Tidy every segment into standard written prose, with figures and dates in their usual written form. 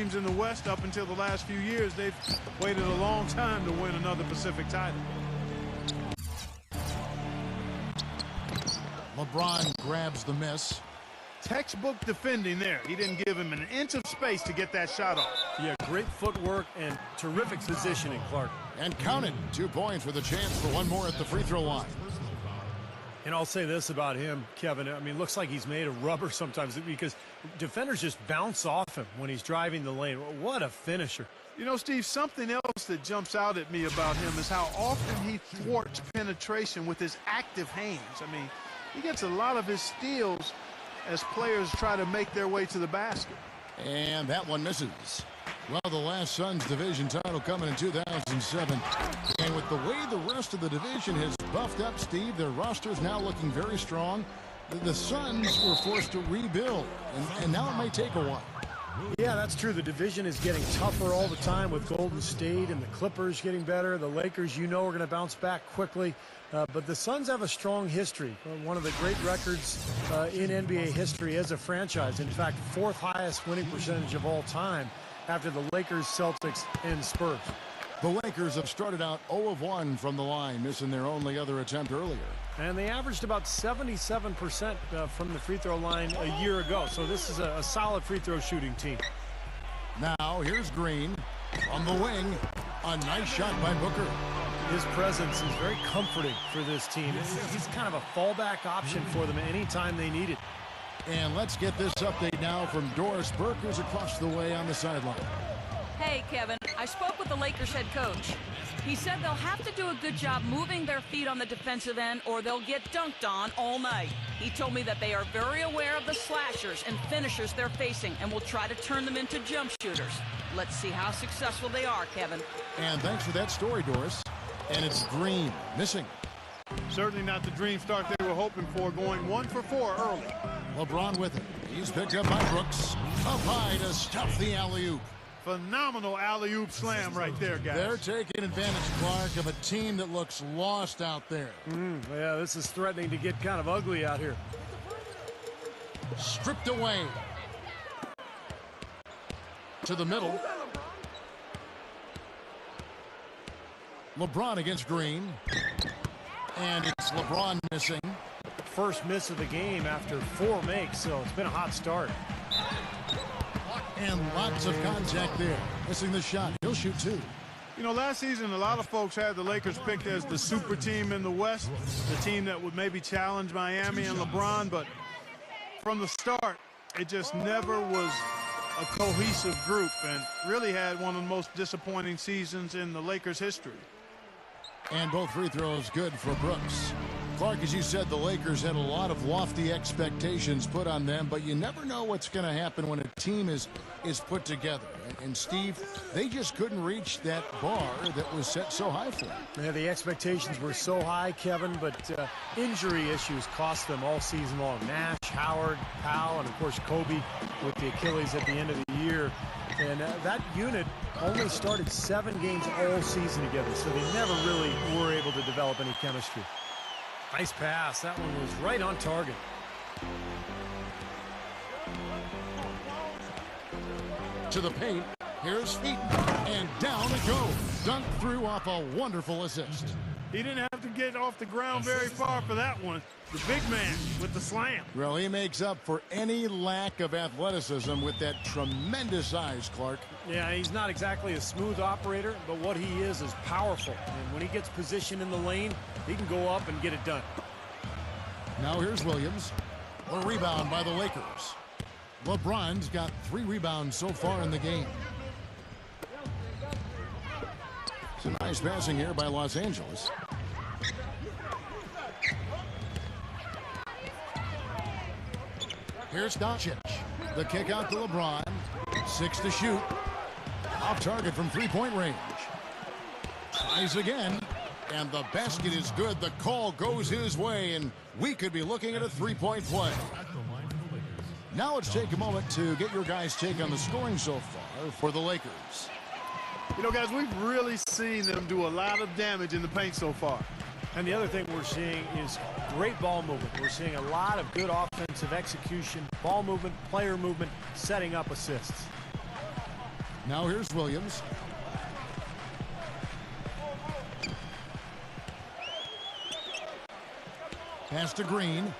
teams in the West up until the last few years. They've waited a long time to win another Pacific title. LeBron grabs the miss. Textbook defending there. He didn't give him an inch of space to get that shot off. Yeah, great footwork and terrific positioning, Clark. And count it. 2 points with a chance for one more at the free throw line. And I'll say this about him, Kevin. I mean, looks like he's made of rubber sometimes because defenders just bounce off him when he's driving the lane. What a finisher. You know, Steve, something else that jumps out at me about him is how often he thwarts penetration with his active hands. I mean, he gets a lot of his steals as players try to make their way to the basket. And that one misses. Well, the last Suns division title coming in 2007. And with the way the rest of the division has buffed up, Steve, their roster's now looking very strong. The Suns were forced to rebuild, and now it may take a while. Yeah, that's true. The division is getting tougher all the time with Golden State and the Clippers getting better. The Lakers, you know, are going to bounce back quickly. But the Suns have a strong history. One of the great records in NBA history as a franchise. In fact, 4th highest winning percentage of all time after the Lakers, Celtics, and Spurs. The Lakers have started out 0 of 1 from the line, missing their only other attempt earlier. And they averaged about 77% from the free throw line a year ago. So this is a solid free throw shooting team. Now here's Green on the wing. A nice shot by Booker. His presence is very comforting for this team. He's kind of a fallback option for them anytime they need it. And let's get this update now from Doris Burke, who's across the way on the sideline. Hey, Kevin, I spoke with the Lakers head coach. He said they'll have to do a good job moving their feet on the defensive end or they'll get dunked on all night. He told me that they are very aware of the slashers and finishers they're facing and will try to turn them into jump shooters. Let's see how successful they are, Kevin. And thanks for that story, Doris. And it's Green missing. Certainly not the dream start they were hoping for, going 1 for 4 early. LeBron with it. He's picked up by Brooks. Up high to stuff the alley-oop. Phenomenal alley-oop slam right there, guys. They're taking advantage, Clark, of a team that looks lost out there. Yeah, this is threatening to get kind of ugly out here. Stripped away. To the middle. LeBron against Green. And it's LeBron missing. First miss of the game after 4 makes, so it's been a hot start. And lots of contact there. Missing the shot. He'll shoot 2. You know, last season, a lot of folks had the Lakers picked as the super team in the West, the team that would maybe challenge Miami and LeBron, but from the start, it just never was a cohesive group and really had one of the most disappointing seasons in the Lakers' history. And both free throws good for Brooks. Clark, as you said, the Lakers had a lot of lofty expectations put on them, but you never know what's going to happen when a team is put together. And Steve, they just couldn't reach that bar that was set so high for them. Yeah, the expectations were so high, Kevin, but injury issues cost them all season long. Nash, Howard, Powell, and of course Kobe with the Achilles at the end of the year. And that unit only started 7 games all season together, so they never really were able to develop any chemistry. Nice pass. That one was right on target. To the paint. Here's Eaton. And down it goes. Dunked through off a wonderful assist. He didn't have to get off the ground very far for that one. The big man with the slam. Well, he makes up for any lack of athleticism with that tremendous size, Clark. Yeah, he's not exactly a smooth operator, but what he is powerful. And when he gets positioned in the lane, he can go up and get it done. Now here's Williams. A rebound by the Lakers. LeBron's got 3 rebounds so far in the game. It's a nice passing here by Los Angeles. Here's Doncic. The kick out to LeBron. 6 to shoot. Off target from 3-point range. Tries again. And the basket is good. The call goes his way. And we could be looking at a 3-point play. Now let's take a moment to get your guys' take on the scoring so far for the Lakers. You know, guys, we've really seen them do a lot of damage in the paint so far. And the other thing we're seeing is great ball movement. We're seeing a lot of good offensive execution, ball movement, player movement, setting up assists. Now here's Williams. Pass to Green.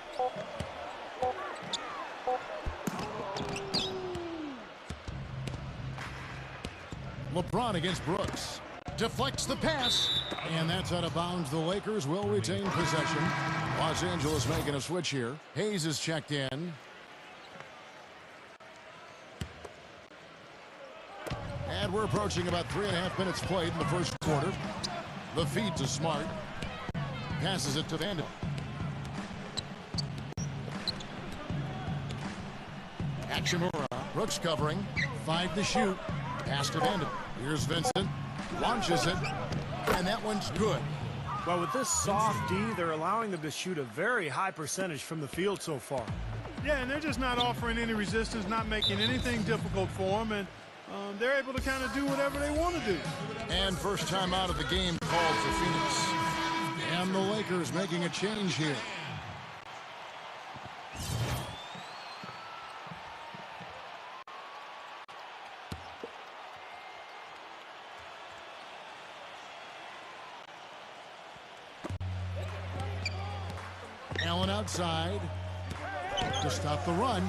LeBron against Brooks. Deflects the pass. And that's out of bounds. The Lakers will retain possession. Los Angeles making a switch here. Hayes is checked in. And we're approaching about 3.5 minutes played in the first quarter. The feed to Smart. Passes it to Vanderbilt. Hachimura. Brooks covering. 5 to shoot. Pass to Vanderbilt. Here's Vincent. Launches it. And that one's good. Well, with this soft D, they're allowing them to shoot a very high percentage from the field so far. Yeah, and they're just not offering any resistance, not making anything difficult for them, and they're able to kind of do whatever they want to do. And first time out of the game called for Phoenix. And the Lakers making a change here. Allen outside to stop the run.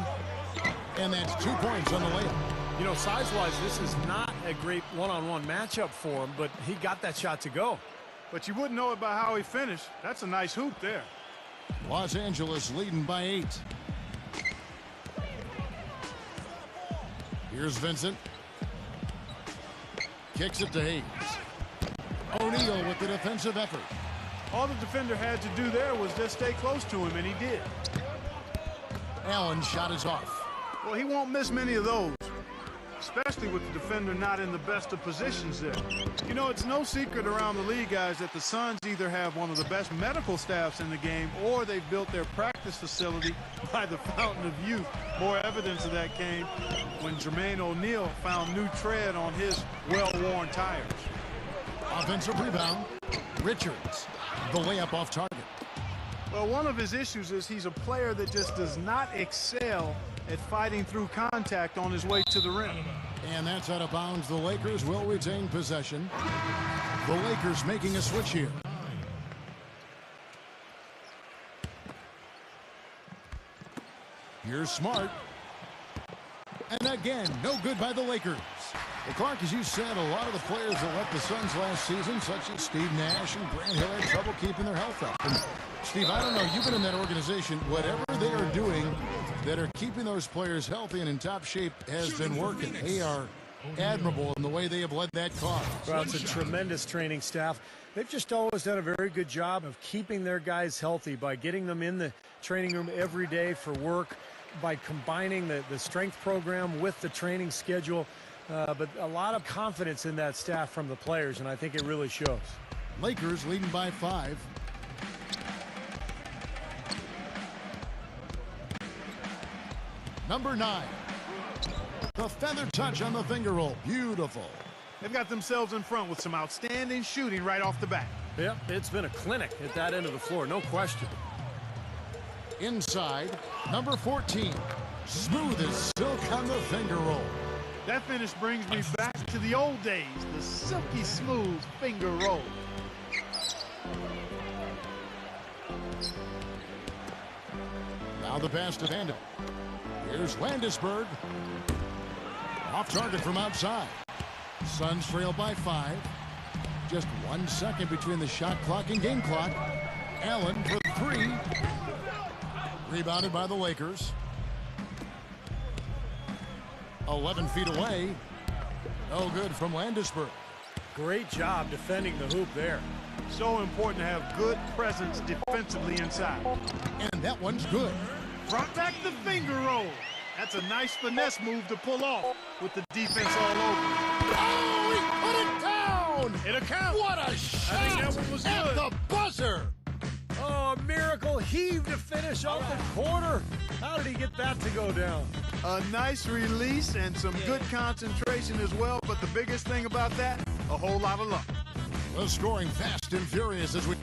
And that's 2 points on the layup. You know, size-wise, this is not a great one-on-one matchup for him, but he got that shot to go. But you wouldn't know it by how he finished. That's a nice hoop there. Los Angeles leading by 8. Here's Vincent. Kicks it to Hayes. O'Neal with the defensive effort. All the defender had to do there was just stay close to him, and he did. Allen's shot is off. Well, he won't miss many of those, especially with the defender not in the best of positions there. You know, it's no secret around the league, guys, that the Suns either have one of the best medical staffs in the game or they've built their practice facility by the fountain of youth. More evidence of that came when Jermaine O'Neal found new tread on his well-worn tires. Offensive rebound. Richards. The layup off target. Well, one of his issues is he's a player that just does not excel at fighting through contact on his way to the rim. And that's out of bounds. The Lakers will retain possession. The Lakers making a switch here. Here's Smart. And again, no good by the Lakers. Well, Clark, as you said, a lot of the players that left the Suns last season, such as Steve Nash and Grant Hill, had trouble keeping their health up. And Steve, I don't know, you've been in that organization. Whatever they are doing that are keeping those players healthy and in top shape has been working. They are admirable in the way they have led that cause. Well, it's a tremendous training staff. They've just always done a very good job of keeping their guys healthy by getting them in the training room every day for work, by combining the strength program with the training schedule. But a lot of confidence in that staff from the players, and I think it really shows. Lakers leading by 5. Number 9. The feather touch on the finger roll. Beautiful. They've got themselves in front with some outstanding shooting right off the bat. Yep, it's been a clinic at that end of the floor, no question. Inside, number 14. Smooth as silk on the finger roll. That finish brings me back to the old days, the silky smooth finger roll. Now the pass to Vanderbilt. Here's Landisberg. Off target from outside. Suns trail by 5. Just 1 second between the shot clock and game clock. Allen for 3. Rebounded by the Lakers. 11 feet away. No good from Landisberg. Great job defending the hoop there. So important to have good presence defensively inside. And that one's good. Front back the finger roll. That's a nice finesse move to pull off with the defense all over. Oh, he put it down! It'll count. What a shot! I think that one was at good. the buzzer! Oh, a miracle heave to finish off the quarter. How did he get that to go down? A nice release and some good concentration as well, but the biggest thing about that, a whole lot of luck. The scoring fast and furious as we